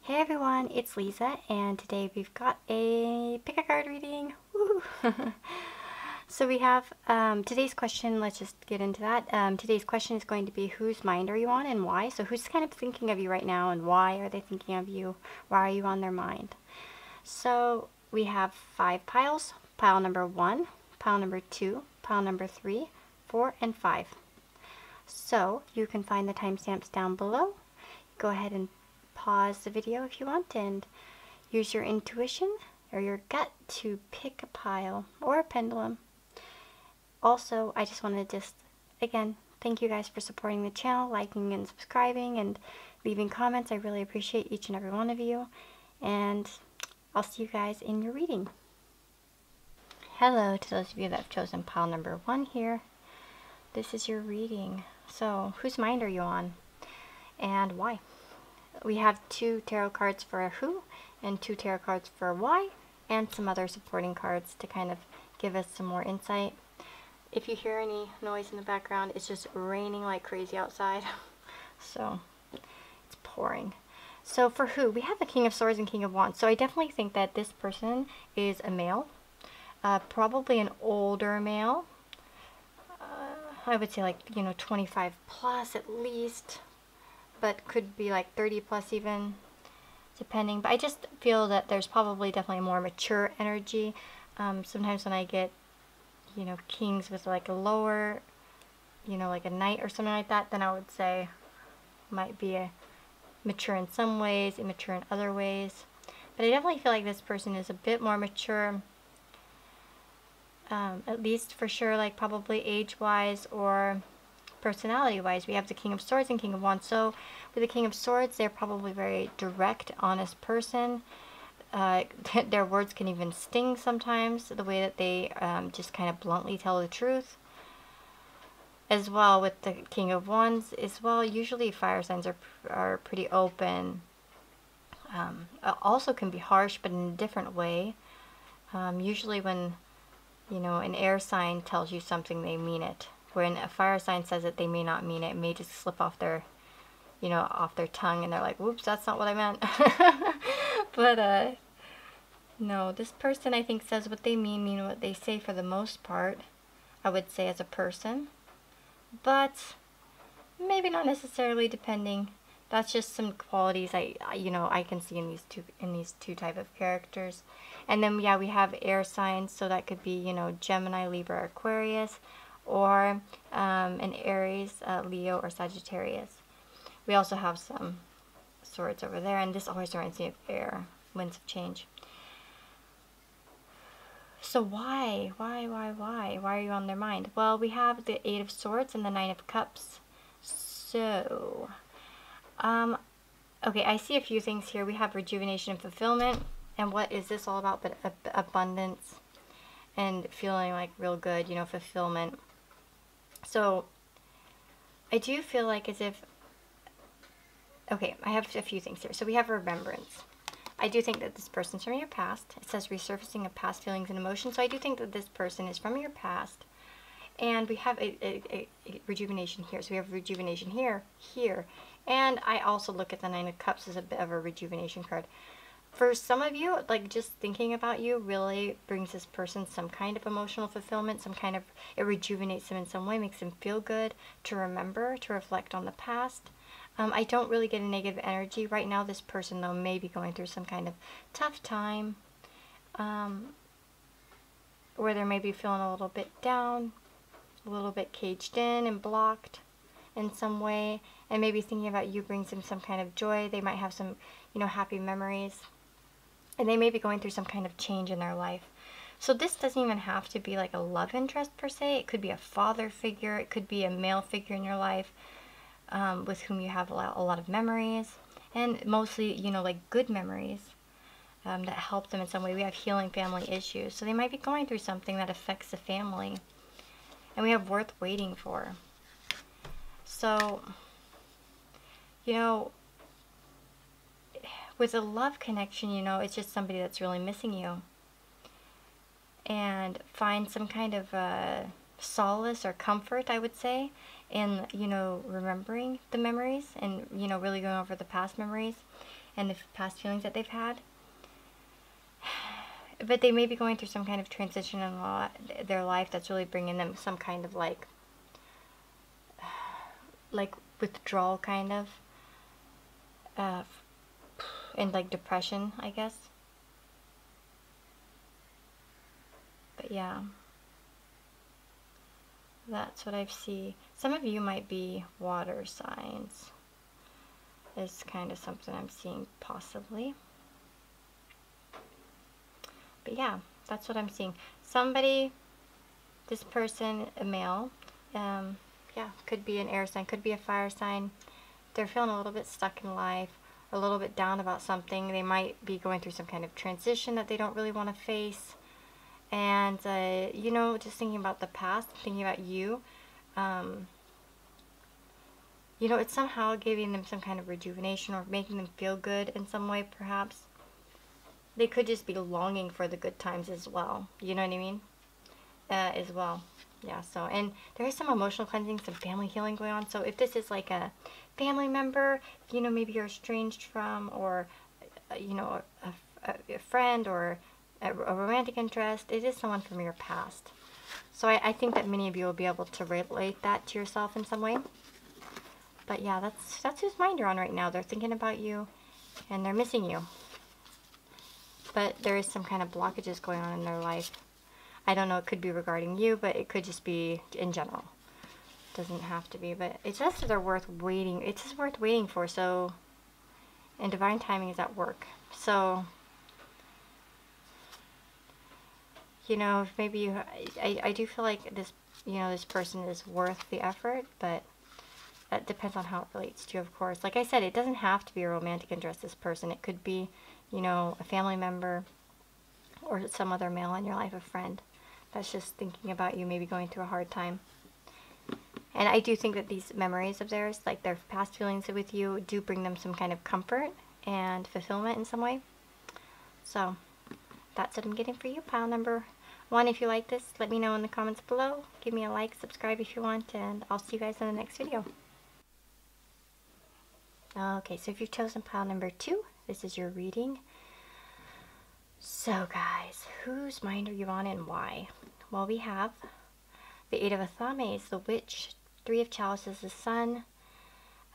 Hey everyone, it's Lisa, and today we've got a pick a card reading. Woo! So we have today's question. Let's just get into that. Today's question is going to be, whose mind are you on and why? So who's kind of thinking of you right now, and why are they thinking of you? Why are you on their mind? So we have 5 piles. Pile number 1, pile number 2, pile number 3, 4, and 5. So you can find the timestamps down below. Go ahead and pause the video if you want and use your intuition or your gut to pick a pile or a pendulum. Also, I just want to again, thank you guys for supporting the channel, liking and subscribing and leaving comments. I really appreciate each and every one of you, and I'll see you guys in your reading. Hello to those of you that have chosen pile number 1 here. This is your reading. So, whose mind are you on and why? We have 2 tarot cards for a who and 2 tarot cards for a why, and some other supporting cards to kind of give us some more insight. If you hear any noise in the background, it's just raining like crazy outside. So it's pouring. So for who, we have the King of Swords and King of Wands. So I definitely think that this person is a male, probably an older male. I would say, like, 25 plus at least, but could be like 30 plus even, depending. But I just feel that there's probably definitely more mature energy. Sometimes when I get, kings with like a lower, like a knight or something like that, then I would say might be a mature in some ways, immature in other ways. But I definitely feel like this person is a bit more mature, at least for sure, like probably age-wise or personality-wise. We have the King of Swords and King of Wands. So with the King of Swords, they're probably a very direct, honest person. Their words can even sting sometimes, the way that they just kind of bluntly tell the truth. As well with the King of Wands as well, usually fire signs are pretty open. Also can be harsh, but in a different way. Usually when, an air sign tells you something, they mean it. When a fire sign says it, they may not mean it. It may just slip off their, off their tongue, and they're like, whoops, that's not what I meant. But, no, this person, I think, says what they mean what they say for the most part, I would say, as a person. But maybe not necessarily, depending. That's just some qualities I can see in these two type of characters. And then, yeah, we have air signs, so that could be, Gemini, Libra, Aquarius, or an Aries, Leo, or Sagittarius. We also have some swords over there, and this always reminds me of air, winds of change. So why are you on their mind? Well, we have the 8 of Swords and the 9 of Cups. So, okay, I see a few things here. We have rejuvenation and fulfillment. And what is this all about but abundance and feeling like real good, fulfillment. So, I do feel like as if, okay, I have a few things here. So we have remembrance. I do think that this person's from your past. It says resurfacing of past feelings and emotions. So I do think that this person is from your past. And we have a rejuvenation here. So we have rejuvenation here. And I also look at the 9 of Cups as a bit of a rejuvenation card. For some of you, like, just thinking about you really brings this person some kind of emotional fulfillment, it rejuvenates them in some way, makes them feel good, to remember, to reflect on the past. I don't really get a negative energy. Right now, this person, though, may be going through some kind of tough time, where they may be feeling a little bit down, a little bit caged in and blocked in some way, and maybe thinking about you brings them some kind of joy. They might have some, happy memories, and they may be going through some kind of change in their life. So this doesn't even have to be like a love interest per se. It could be a father figure. It could be a male figure in your life, with whom you have a lot of memories, and mostly, like good memories that help them in some way. We have healing family issues, so they might be going through something that affects the family, and we have worth waiting for. So, with a love connection, it's just somebody that's really missing you, and find some kind of solace or comfort, I would say, in, remembering the memories and, really going over the past memories. and the past feelings that they've had. But they may be going through some kind of transition in their life that's really bringing them some kind of like withdrawal kind of, and like depression, I guess. But yeah, that's what I see. Some of you might be water signs. Is kind of something I'm seeing possibly. But yeah, that's what I'm seeing. Somebody, this person, a male, yeah, could be an air sign, could be a fire sign. They're feeling a little bit stuck in life, a little bit down about something. They might be going through some kind of transition that they don't really want to face. And, you know, just thinking about the past, thinking about you, you know, it's somehow giving them some kind of rejuvenation or making them feel good in some way, perhaps. They could just be longing for the good times as well. You know what I mean? As well. Yeah, so, and there is some emotional cleansing, some family healing going on. So if this is like a family member, you know, maybe you're estranged from, or, you know, a friend, or a romantic interest, it is someone from your past. So I think that many of you will be able to relate that to yourself in some way. But yeah, that's whose mind you're on right now. They're thinking about you, and they're missing you. But there is some kind of blockages going on in their life. I don't know, it could be regarding you, but it could just be in general. It doesn't have to be, but it's just that they're worth waiting. It's just worth waiting for, so, and divine timing is at work. So, you know, maybe you, I do feel like this, you know, this person is worth the effort, but that depends on how it relates to you, of course. Like I said, it doesn't have to be a romantic interest, this person. It could be, you know, a family member or some other male in your life, a friend that's just thinking about you, maybe going through a hard time. And I do think that these memories of theirs, like their past feelings with you, do bring them some kind of comfort and fulfillment in some way. So that's what I'm getting for you, pile number 1. If you like this, let me know in the comments below. Give me a like, subscribe if you want, and I'll see you guys in the next video. Okay, so if you've chosen pile number 2, this is your reading. So guys, whose mind are you on and why? Well, we have the 8 of Athames, the Witch, 3 of Chalices, the Sun,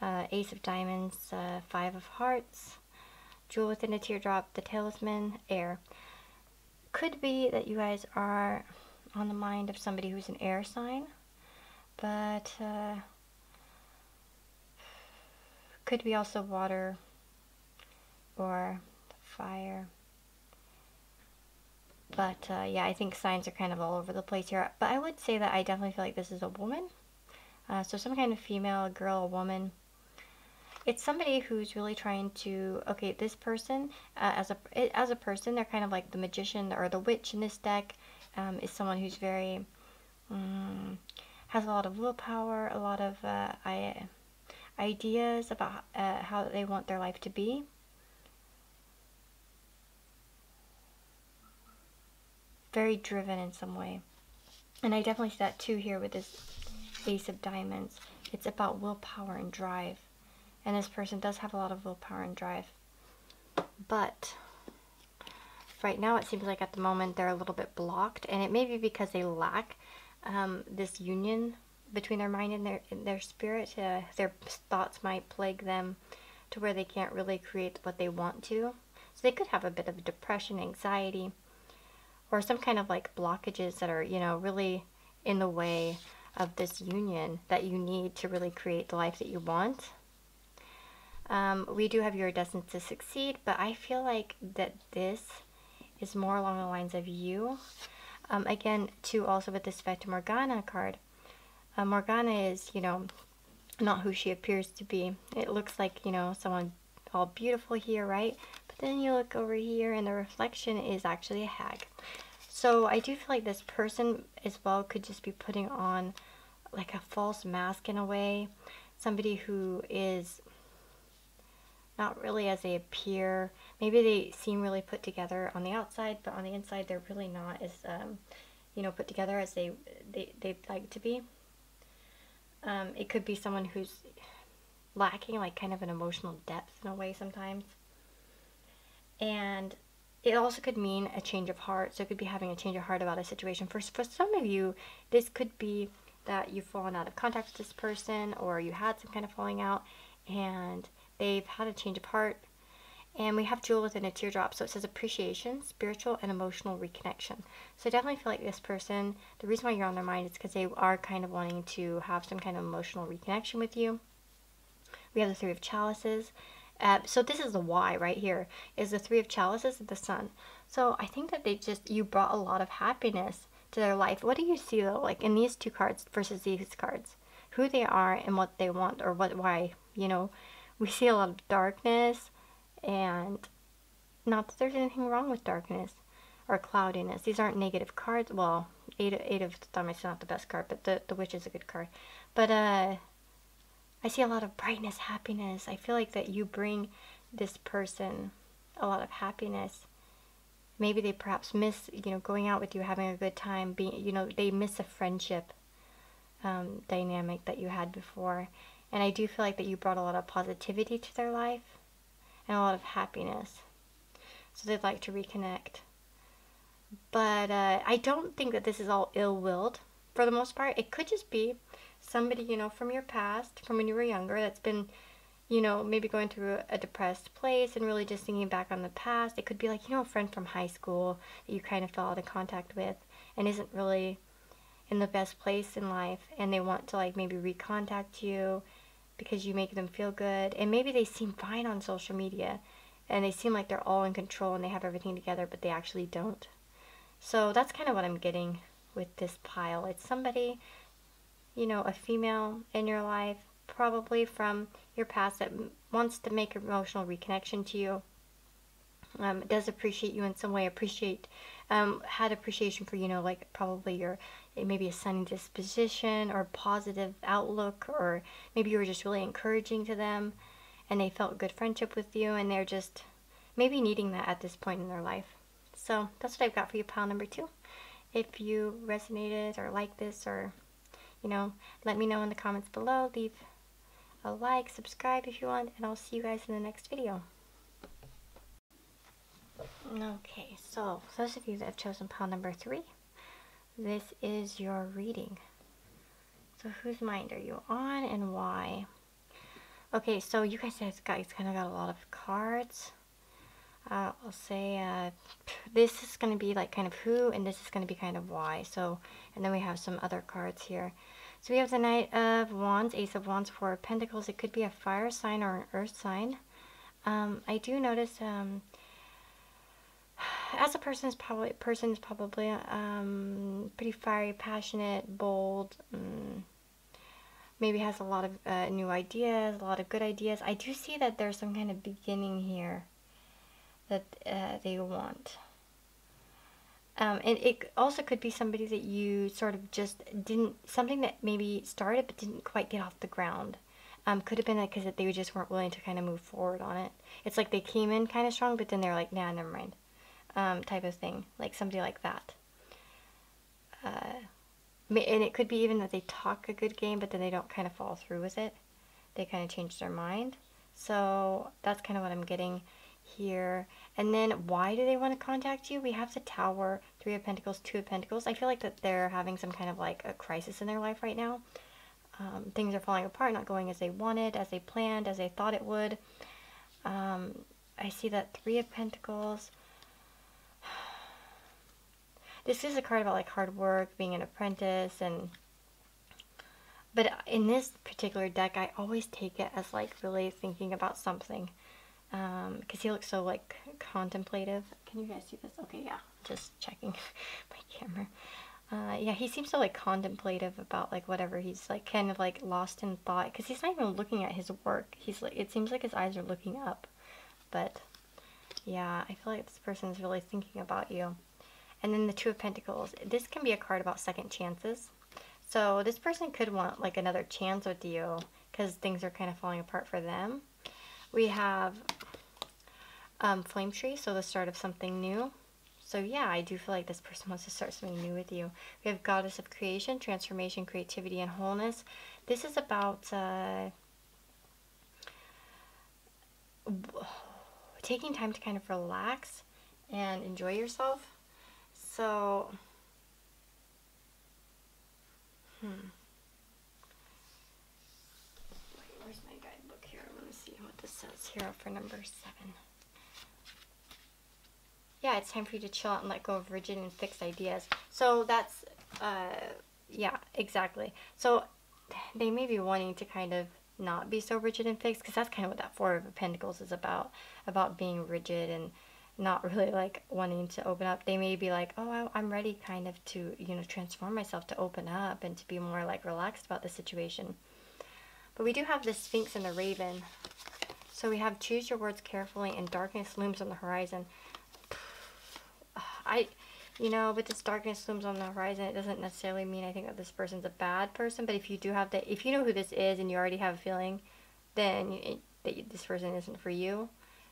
Ace of Diamonds, 5 of Hearts, Jewel within a Teardrop, the Talisman, Air. Could be that you guys are on the mind of somebody who's an air sign, but could be also water or fire. But yeah, I think signs are kind of all over the place here. But I would say that I definitely feel like this is a woman. So some kind of female, girl, a woman. It's somebody who's really trying to, okay, this person, as a person, they're kind of like the magician or the witch in this deck, is someone who's very, has a lot of willpower, a lot of ideas about how they want their life to be. Very driven in some way. And I definitely see that too here with this Ace of Diamonds. It's about willpower and drive. And this person does have a lot of willpower and drive. But right now it seems like at the moment they're a little bit blocked. And it may be because they lack this union between their mind and their spirit. Their thoughts might plague them to where they can't really create what they want to. So they could have a bit of depression, anxiety, or some kind of like blockages that are, you know, really in the way of this union that you need to really create the life that you want. We do have You're Destined to Succeed, but I feel like that this is more along the lines of you. Again, too, also with this Fata Morgana card. Morgana is, you know, not who she appears to be. It looks like, you know, someone all beautiful here, right? But then you look over here and the reflection is actually a hag. So I do feel like this person as well could just be putting on like a false mask in a way. Somebody who is not really as they appear. Maybe they seem really put together on the outside, but on the inside they're really not as, you know, put together as they'd like to be. It could be someone who's lacking like kind of an emotional depth in a way sometimes. And it also could mean a change of heart. So it could be having a change of heart about a situation. For some of you, this could be that you've fallen out of contact with this person, or you had some kind of falling out and they've had a change of heart. And we have jewel within a teardrop, so it says appreciation, spiritual and emotional reconnection. So I definitely feel like this person, the reason why you're on their mind is because they are kind of wanting to have some kind of emotional reconnection with you. We have the Three of Chalices. So this is the why right here, is the Three of Chalices and the Sun. So I think that you brought a lot of happiness to their life. What do you see though, like in these two cards versus these cards? Who they are and what they want, or why, we see a lot of darkness, and not that there's anything wrong with darkness or cloudiness. These aren't negative cards. Well, eight of thumb is not the best card, but the witch is a good card. But I see a lot of brightness, happiness. I feel like that you bring this person a lot of happiness. Maybe they perhaps miss, going out with you, having a good time, they miss a friendship dynamic that you had before. And I do feel like that you brought a lot of positivity to their life and a lot of happiness. So they'd like to reconnect. But I don't think that this is all ill-willed for the most part. It could just be somebody, from your past, from when you were younger, that's been, maybe going through a depressed place and really just thinking back on the past. It could be like, a friend from high school that you kind of fell out of contact with and isn't really in the best place in life, and they want to like maybe recontact you because you make them feel good. And maybe they seem fine on social media and they seem like they're all in control and they have everything together, but they actually don't. So that's kind of what I'm getting with this pile. It's somebody, a female in your life, probably from your past, that wants to make an emotional reconnection to you. Does appreciate you in some way, had appreciation for, like probably maybe a sunny disposition or positive outlook, or maybe you were just really encouraging to them and they felt good friendship with you, and they're just maybe needing that at this point in their life. So that's what I've got for you, pile number 2. If you resonated or like this, or let me know in the comments below. Leave a like, subscribe if you want, and I'll see you guys in the next video. Okay, so those of you that have chosen pile number 3, this is your reading. So whose mind are you on and why? Okay, so you guys kind of got a lot of cards. I'll say this is going to be like kind of who, and this is going to be kind of why. So, and then we have some other cards here. So we have the Knight of Wands, Ace of Wands, Four of Pentacles. It could be a fire sign or an earth sign. I do notice as a person is probably pretty fiery, passionate, bold. Maybe has a lot of new ideas, a lot of good ideas. I do see that there's some kind of beginning here that they want. And it also could be somebody that you sort of just something that maybe started but didn't quite get off the ground. Could have been because they just weren't willing to kind of move forward on it. It's like they came in kind of strong, but then they're like, nah, never mind. Type of thing, like somebody like that. And it could be even that they talk a good game, but then they don't kind of follow through with it. They kind of change their mind. So that's kind of what I'm getting here. And then why do they want to contact you? We have the Tower, Three of Pentacles, Two of Pentacles. I feel like that they're having some kind of like a crisis in their life right now. Things are falling apart, not going as they wanted, as they planned, as they thought it would. I see that Three of Pentacles. This is a card about like hard work, being an apprentice, but in this particular deck, I always take it as like really thinking about something, because he looks so like contemplative. Can you guys see this? Okay, yeah, just checking my camera. Yeah, he seems so like contemplative about like whatever. He's like kind of like lost in thought, because he's not even looking at his work. He's like, it seems like his eyes are looking up. But yeah, I feel like this person is really thinking about you. And then the Two of Pentacles. This can be a card about second chances. So this person could want like another chance with you because things are kind of falling apart for them. We have Flame Tree, so the start of something new. So yeah, I do feel like this person wants to start something new with you. We have Goddess of Creation, Transformation, Creativity, and Wholeness. This is about taking time to kind of relax and enjoy yourself. So, where's my guidebook here? I want to see what this says here for number 7. Yeah, it's time for you to chill out and let go of rigid and fixed ideas. So that's, yeah, exactly. So they may be wanting to kind of not be so rigid and fixed, because that's kind of what that 4 of Pentacles is about being rigid and not really like wanting to open up. They may be like, oh, I'm ready kind of to, you know, transform myself, to open up and to be more like relaxed about the situation. But we do have the Sphinx and the Raven. So we have choose your words carefully and darkness looms on the horizon. You know, but this darkness looms on the horizon, it doesn't necessarily mean I think that this person's a bad person, but if you do have that, if you know who this is and you already have a feeling, then that this person isn't for you,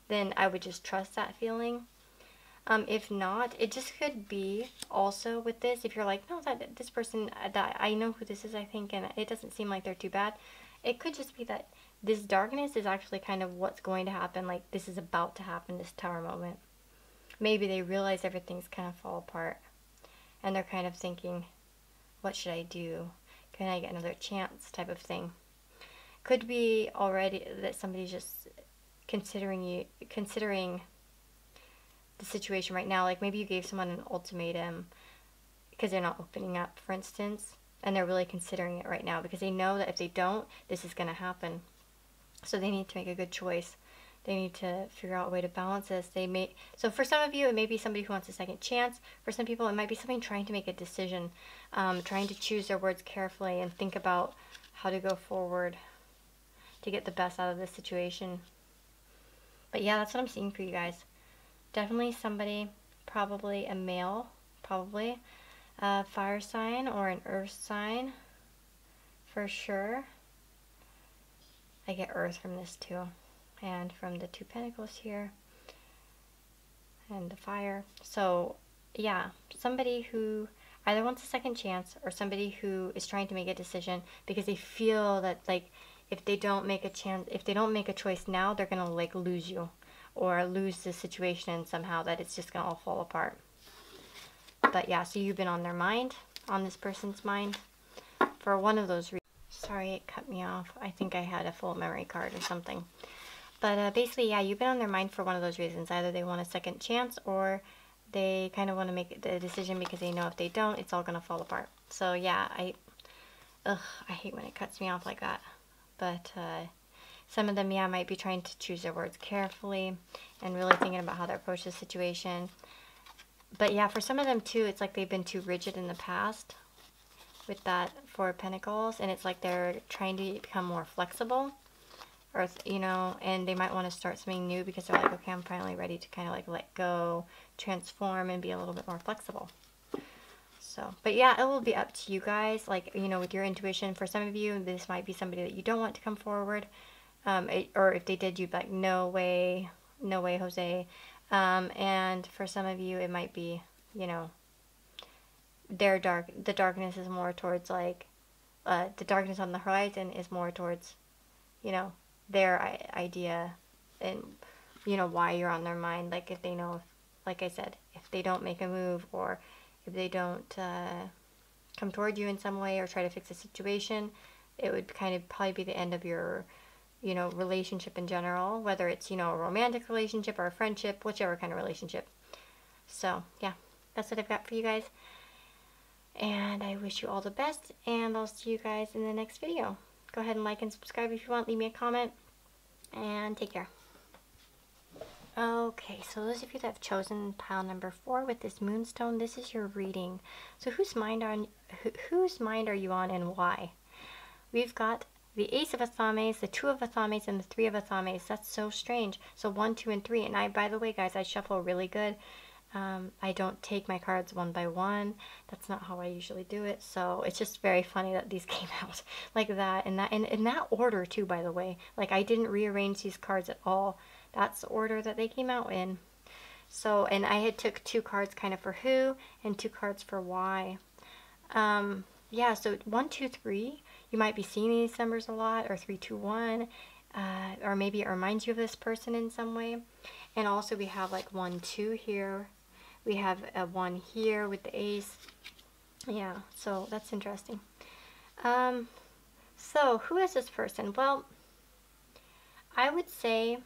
then I would just trust that feeling. If not, it just could be also with this, if you're like, no, that this person, that I know who this is, I think, and it doesn't seem like they're too bad, it could just be that this darkness is actually kind of what's going to happen, like this is about to happen, this Tower moment. Maybe they realize everything's kind of fall apart and they're kind of thinking, what should I do? Can I get another chance type of thing. Could be already that somebody's just considering the situation right now. Like maybe you gave someone an ultimatum because they're not opening up, for instance, and they're really considering it right now because they know that if they don't, this is going to happen. So they need to make a good choice. They need to figure out a way to balance this. So for some of you, it may be somebody who wants a second chance. For some people, it might be somebody trying to make a decision, trying to choose their words carefully and think about how to go forward to get the best out of this situation. But yeah, that's what I'm seeing for you guys. Definitely somebody, probably a male, probably a fire sign or an earth sign, for sure. I get earth from this too. And from the 2 Pentacles here, and the fire. So, yeah, somebody who either wants a second chance or somebody who is trying to make a decision because they feel that, like, if they don't make a choice now, they're going to, like, lose you or lose the situation and somehow that it's just going to all fall apart. But, yeah, so you've been on their mind, on this person's mind, for one of those reasons. Sorry, it cut me off. I think I had a full memory card or something. But basically, yeah, you've been on their mind for one of those reasons. Either they want a second chance or they kind of want to make the decision because they know if they don't, it's all going to fall apart. So, yeah, I hate when it cuts me off like that. But some of them, yeah, might be trying to choose their words carefully and really thinking about how to approach the situation. But, yeah, for some of them, too, it's like they've been too rigid in the past with that 4 of Pentacles. And it's like they're trying to become more flexible. Or, you know, and they might want to start something new because they're like, okay, I'm finally ready to kind of like let go, transform, and be a little bit more flexible. So, but yeah, it will be up to you guys, like, you know, with your intuition. For some of you, this might be somebody that you don't want to come forward, or if they did, you'd be like, no way, Jose. And for some of you, it might be, you know, the darkness is more towards like, the darkness on the horizon is more towards, you know, their idea and, you know, why you're on their mind. Like if they know, like I said, if they don't make a move or if they don't come toward you in some way or try to fix a situation, it would kind of probably be the end of your, you know, relationship in general, whether it's, you know, a romantic relationship or a friendship, whichever kind of relationship. So, yeah, that's what I've got for you guys. And I wish you all the best, and I'll see you guys in the next video. Go ahead and like and subscribe if you want. Leave me a comment. And take care. Okay, so those of you that have chosen pile number 4 with this moonstone, this is your reading. So whose mind are you on and why? We've got the Ace of Athames, the 2 of Athames, and the 3 of Athames. That's so strange. So 1, 2, and 3. And by the way, guys, I shuffle really good. I don't take my cards one by one. That's not how I usually do it. So it's just very funny that these came out like that, and in that order too, by the way. Like I didn't rearrange these cards at all. That's the order that they came out in. So, and I had took 2 cards kind of for who and 2 cards for why. Yeah, so 1, 2, 3. You might be seeing these numbers a lot, or 3, 2, 1. or maybe it reminds you of this person in some way. And also we have like 1, 2 here. We have a 1 here with the ace. Yeah, so that's interesting. So who is this person? Well, I would say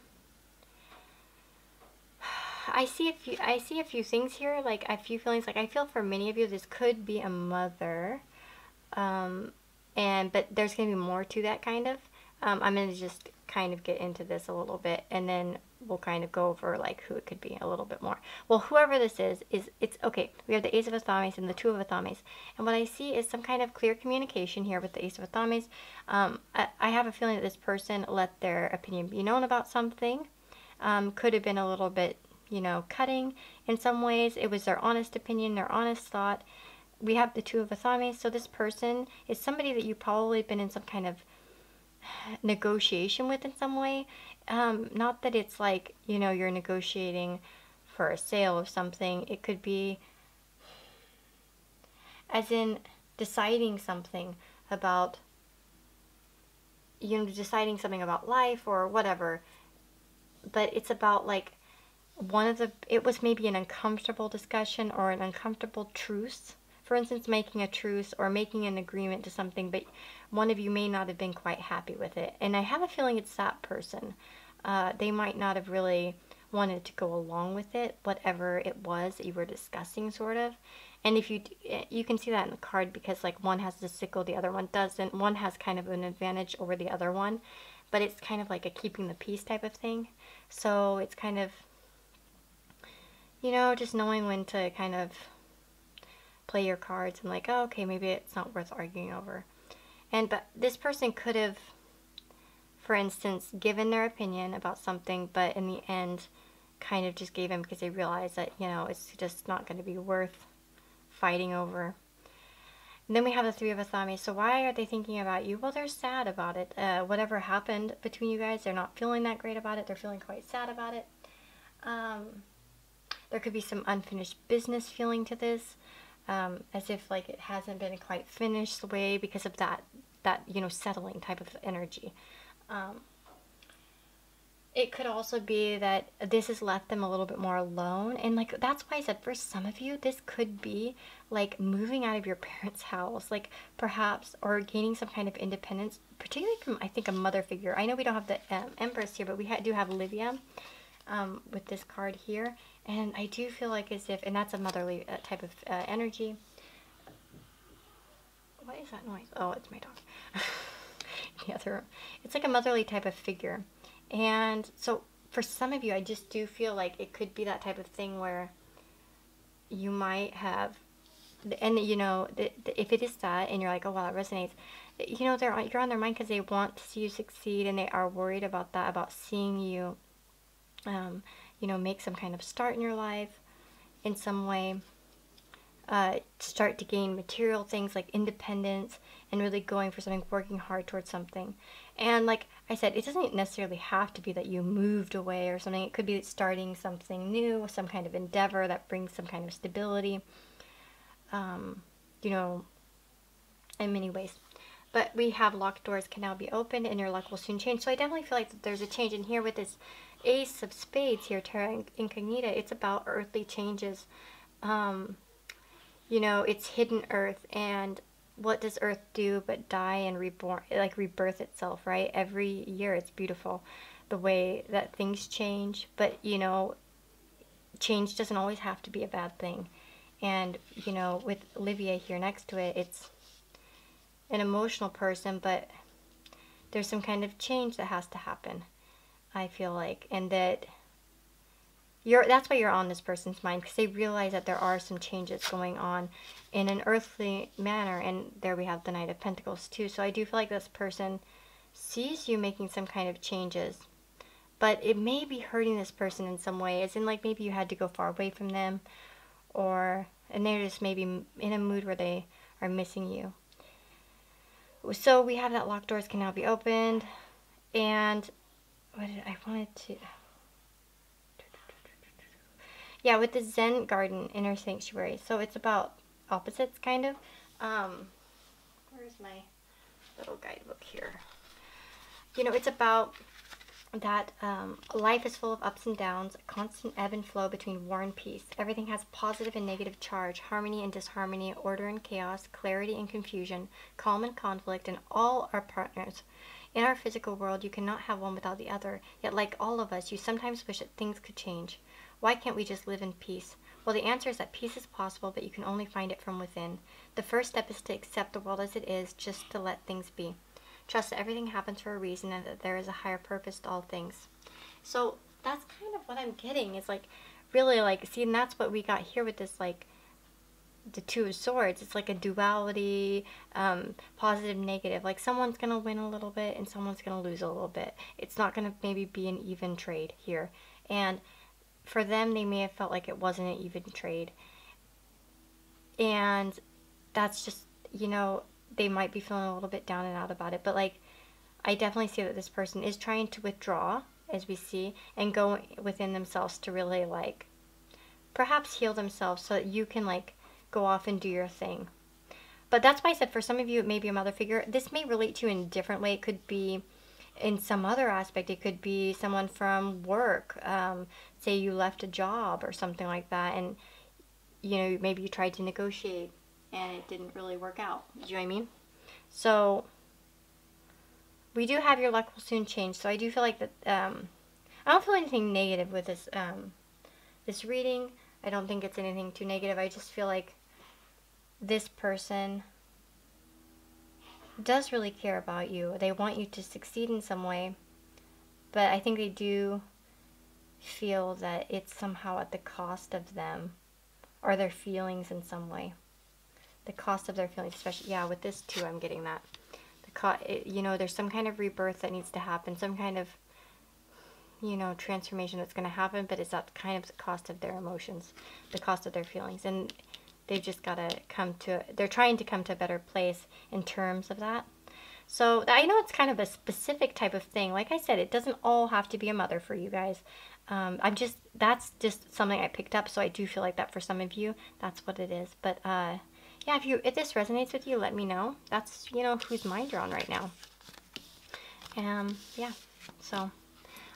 I see a few things here, like a few feelings. Like I feel for many of you this could be a mother, but there's gonna be more to that kind of. I'm gonna just kind of get into this a little bit, and then we'll kind of go over like who it could be a little bit more. Well, whoever this is it's okay. We have the Ace of Athames and the Two of Athames, and what I see is some kind of clear communication here with the Ace of Athames. I have a feeling that this person let their opinion be known about something. Could have been a little bit, you know, cutting in some ways. It was their honest opinion, their honest thought. We have the Two of Athames, so this person is somebody that you've probably been in some kind of negotiation with in some way. Not that it's like, you know, you're negotiating for a sale of something. It could be as in deciding something about, you know, deciding something about life or whatever. But it's about like it was maybe an uncomfortable discussion or an uncomfortable truce. For instance, making a truce or making an agreement to something, but one of you may not have been quite happy with it. And I have a feeling it's that person. They might not have really wanted to go along with it, whatever it was that you were discussing, sort of. And if you can see that in the card, because like one has the sickle, the other one doesn't. One has kind of an advantage over the other one, but it's kind of like a keeping the peace type of thing. So it's kind of, you know, just knowing when to kind of play your cards and like, oh, okay, maybe it's not worth arguing over. But this person could have, for instance, given their opinion about something, but in the end kind of just gave in because they realized that, you know, it's just not going to be worth fighting over. And then we have the Three of Athames. So why are they thinking about you? Well, they're sad about it. Whatever happened between you guys, they're not feeling that great about it. They're feeling quite sad about it. There could be some unfinished business feeling to this. As if like it hasn't been quite finished the way because of that you know, settling type of energy. It could also be that this has left them a little bit more alone, and like that's why I said for some of you this could be like moving out of your parents' house, like perhaps, or gaining some kind of independence, particularly from, I think, a mother figure. I know we don't have the Empress here, but we do have Olivia with this card here. And I do feel like as if, and that's a motherly type of energy. What is that noise? Oh, it's my dog. In the other room. It's like a motherly type of figure. And so for some of you, I just do feel like it could be that type of thing where you might have, and you know, if it is that, and you're like, oh wow, that resonates, you know, you're on their mind because they want to see you succeed, and they are worried about that, about seeing you you know, make some kind of start in your life in some way, start to gain material things like independence and really going for something, working hard towards something. And like I said, it doesn't necessarily have to be that you moved away or something. It could be starting something new, some kind of endeavor that brings some kind of stability, you know, in many ways. But we have locked doors can now be opened and your luck will soon change. So I definitely feel like that there's a change in here with this Ace of Spades here, Terra Incognita. It's about earthly changes. You know, it's hidden earth, and what does earth do but die and reborn, like rebirth itself, right? Every year it's beautiful the way that things change, but you know, change doesn't always have to be a bad thing. And you know, with Olivia here next to it, it's an emotional person, but there's some kind of change that has to happen, I feel like, and that's why you're on this person's mind, because they realize that there are some changes going on in an earthly manner. And there we have the Knight of Pentacles too. So I do feel like this person sees you making some kind of changes, but it may be hurting this person in some way, as in like maybe you had to go far away from them, and they're just maybe in a mood where they are missing you. So we have that locked doors can now be opened. And I wanted to, yeah, with the Zen Garden Inner Sanctuary. So it's about opposites, kind of. Where's my little guidebook here? You know, it's about that life is full of ups and downs, a constant ebb and flow between war and peace. Everything has positive and negative charge, harmony and disharmony, order and chaos, clarity and confusion, calm and conflict, and all are partners. In our physical world, you cannot have one without the other, yet like all of us, you sometimes wish that things could change. Why can't we just live in peace? Well, the answer is that peace is possible, but you can only find it from within. The first step is to accept the world as it is, just to let things be. Trust that everything happens for a reason and that there is a higher purpose to all things. So that's kind of what I'm getting, is like really like, see, and that's what we got here with this, like the Two of Swords. It's like a duality, positive, negative. Like someone's gonna win a little bit and someone's gonna lose a little bit. It's not gonna maybe be an even trade here. And for them, they may have felt like it wasn't an even trade. And that's just, you know, they might be feeling a little bit down and out about it. But like, I definitely see that this person is trying to withdraw, as we see, and go within themselves to really like perhaps heal themselves so that you can like go off and do your thing. But that's why I said for some of you it may be a mother figure. This may relate to you in a different way. It could be in some other aspect. It could be someone from work. Say you left a job or something like that, and you know, maybe you tried to negotiate and it didn't really work out. Do you know what I mean? So we do have your luck will soon change. So I do feel like that. I don't feel anything negative with this this reading. I don't think it's anything too negative. I just feel like this person does really care about you. They want you to succeed in some way, but I think they do feel that it's somehow at the cost of them or their feelings in some way. The cost of their feelings, especially, yeah, with this too, I'm getting that. You know, there's some kind of rebirth that needs to happen, some kind of, you know, transformation that's going to happen, but it's at kind of the cost of their emotions, the cost of their feelings, and they've just got to come to, they're trying to come to a better place in terms of that. So I know it's kind of a specific type of thing. Like I said, it doesn't all have to be a mother for you guys. That's just something I picked up, so I do feel like that for some of you, that's what it is. But yeah, if this resonates with you, let me know. That's, you know, whose mind you're on right now. Yeah, so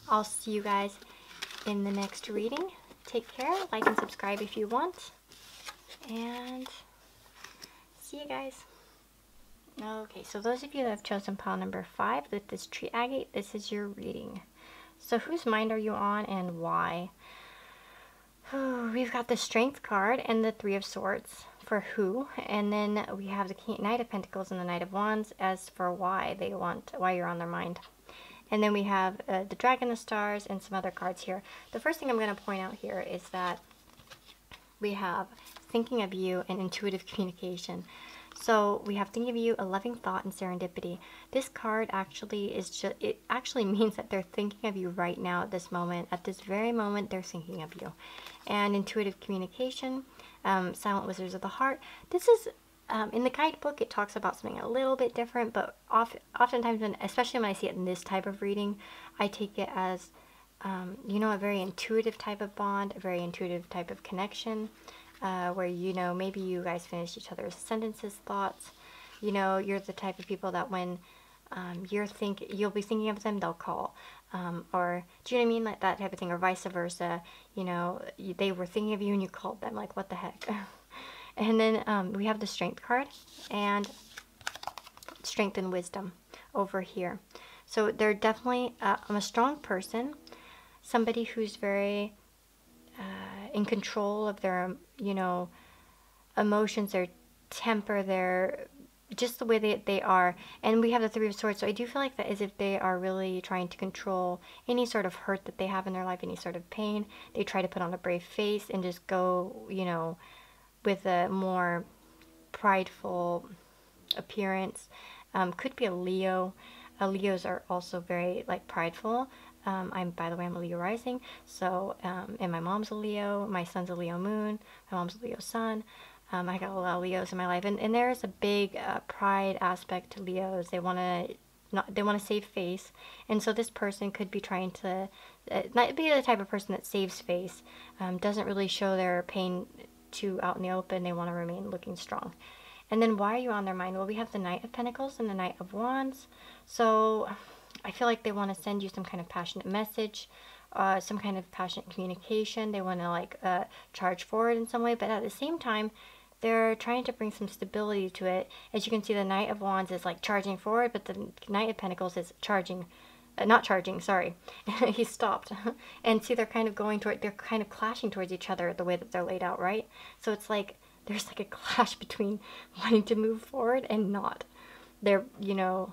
I'll see you guys in the next reading. Take care, like and subscribe if you want, and see you guys. Okay, so those of you that have chosen pile number 5 with this tree agate, this is your reading. So whose mind are you on and why? We've got the Strength card and the Three of Swords for who, and then we have the Knight of Pentacles and the Knight of Wands as for why you're on their mind. And then we have the Dragon of Stars and some other cards here. The first thing I'm going to point out here is that we have thinking of you and intuitive communication. So we have thinking of you, a loving thought, and serendipity. This card actually it actually means that they're thinking of you right now at this moment. At this very moment, they're thinking of you. And intuitive communication, silent wizards of the heart. This is, in the guidebook, it talks about something a little bit different, but oftentimes, especially when I see it in this type of reading, I take it as, you know, a very intuitive type of bond, a very intuitive type of connection. Where, you know, maybe you guys finish each other's sentences, thoughts. You know, you're the type of people that when you'll be thinking of them, they'll call. Or, do you know what I mean? Like that type of thing, or vice versa. You know, they were thinking of you and you called them. Like, what the heck? And then we have the Strength card and Strength and Wisdom over here. So they're definitely a strong person, somebody who's very in control of their, you know, emotions, their temper, their just the way they are. And we have the Three of Swords, so I do feel like that as if they are really trying to control any sort of hurt that they have in their life, any sort of pain. They try to put on a brave face and just go, you know, with a more prideful appearance. Could be a Leo. Leos are also very like prideful. By the way, I'm a Leo rising, so, and my mom's a Leo, my son's a Leo moon, my mom's a Leo sun. I got a lot of Leos in my life, and there is a big pride aspect to Leos. They want to save face, and so this person could be trying to not be the type of person that saves face, doesn't really show their pain too out in the open. They want to remain looking strong. And then why are you on their mind? Well, we have the Knight of Pentacles and the Knight of Wands. So I feel like they want to send you some kind of passionate message, some kind of passionate communication. They want to like charge forward in some way, but at the same time, they're trying to bring some stability to it. As you can see, the Knight of Wands is like charging forward, but the Knight of Pentacles is charging, not charging, sorry. He stopped. And see, they're kind of they're kind of clashing towards each other the way that they're laid out, right? So it's like, there's like a clash between wanting to move forward and not. They're, you know,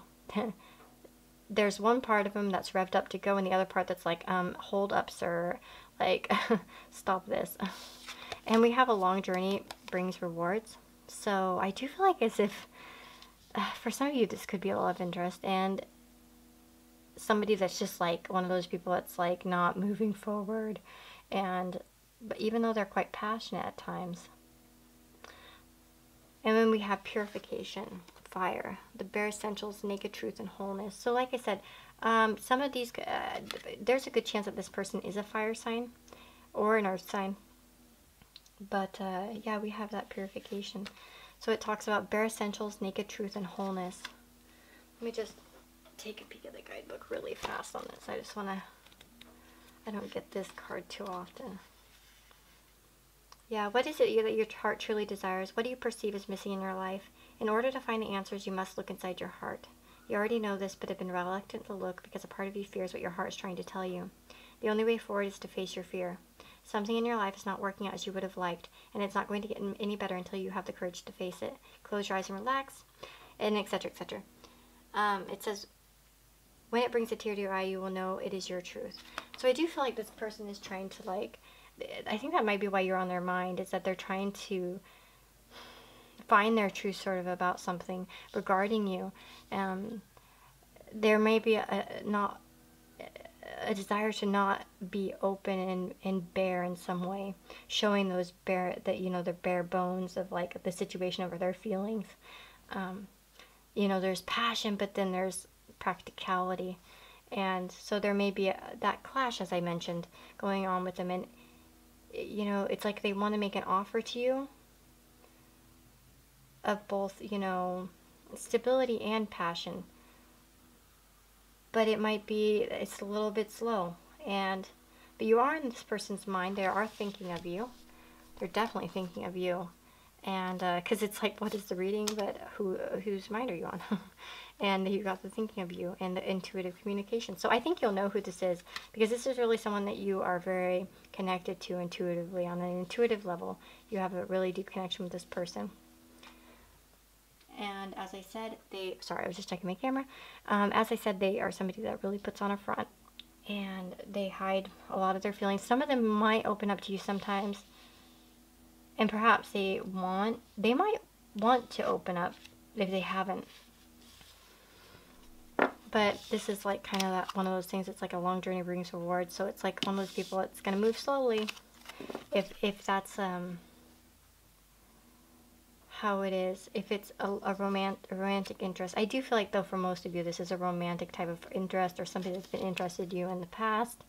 there's one part of them that's revved up to go, and the other part that's like, hold up, sir. Like, stop this. And we have a long journey brings rewards. So I do feel like as if, for some of you, this could be a love interest, and somebody that's just like one of those people that's like not moving forward, but even though they're quite passionate at times. And then we have purification, fire, the bare essentials, naked truth, and wholeness. So like I said, some of these, there's a good chance that this person is a fire sign or an earth sign. But yeah, we have that purification. So it talks about bare essentials, naked truth, and wholeness. Let me just take a peek at the guidebook really fast on this. I just want to, I don't get this card too often. Yeah, what is it that your heart truly desires? What do you perceive as missing in your life? In order to find the answers, you must look inside your heart. You already know this, but have been reluctant to look because a part of you fears what your heart is trying to tell you. The only way forward is to face your fear. Something in your life is not working out as you would have liked, and it's not going to get any better until you have the courage to face it. Close your eyes and relax, and etc., etc. It says, when it brings a tear to your eye, you will know it is your truth. So I do feel like this person is trying to like, I think that might be why you're on their mind, is that they're trying to find their truth sort of about something regarding you. There may be a desire to not be open and bare in some way, showing those bare, that, you know, the bare bones of like the situation over their feelings. You know, there's passion, but then there's practicality. And so there may be that clash, as I mentioned, going on with them. And you know, it's like they want to make an offer to you of both, you know, stability and passion. But it might be, it's a little bit slow. But you are in this person's mind. They are thinking of you. They're definitely thinking of you. And, because it's like, what is the reading? But whose mind are you on? And you got the thinking of you and the intuitive communication. So I think you'll know who this is, because this is really someone that you are very connected to intuitively. On an intuitive level, you have a really deep connection with this person. And as I said, sorry, I was just checking my camera. As I said, they are somebody that really puts on a front, and they hide a lot of their feelings. Some of them might open up to you sometimes, and perhaps they might want to open up if they haven't. But this is like kind of one of those things. It's like a long journey brings rewards. So it's like one of those people that's going to move slowly. If that's how it is. If it's a romantic interest. I do feel like, though, for most of you, this is a romantic type of interest, or something that's been interested in you in the past.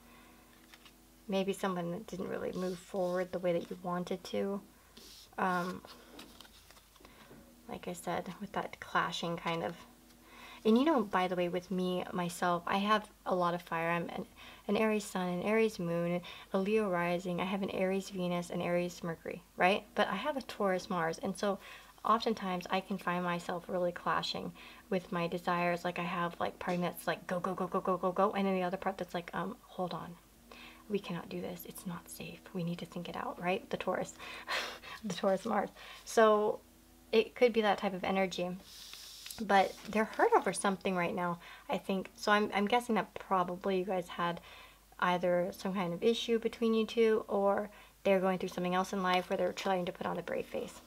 Maybe someone that didn't really move forward the way that you wanted to. Like I said, with that clashing kind of. And you know, by the way, with me, myself, I have a lot of fire. I'm an Aries sun, an Aries moon, a Leo rising. I have an Aries Venus, an Aries Mercury, right? But I have a Taurus Mars. And so oftentimes I can find myself really clashing with my desires. Like I have like part of me that's like, go, go, go, go, go, go, go. And then the other part that's like, hold on. We cannot do this. It's not safe. We need to think it out, right? The Taurus, the Taurus Mars. So it could be that type of energy. But they're hurt over something right now, I think. So I'm guessing that probably you guys had either some kind of issue between you two, or they're going through something else in life where they're trying to put on a brave face.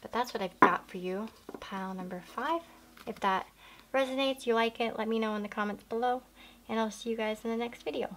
But that's what I've got for you, pile number 5. If that resonates, you like it, let me know in the comments below, and I'll see you guys in the next video.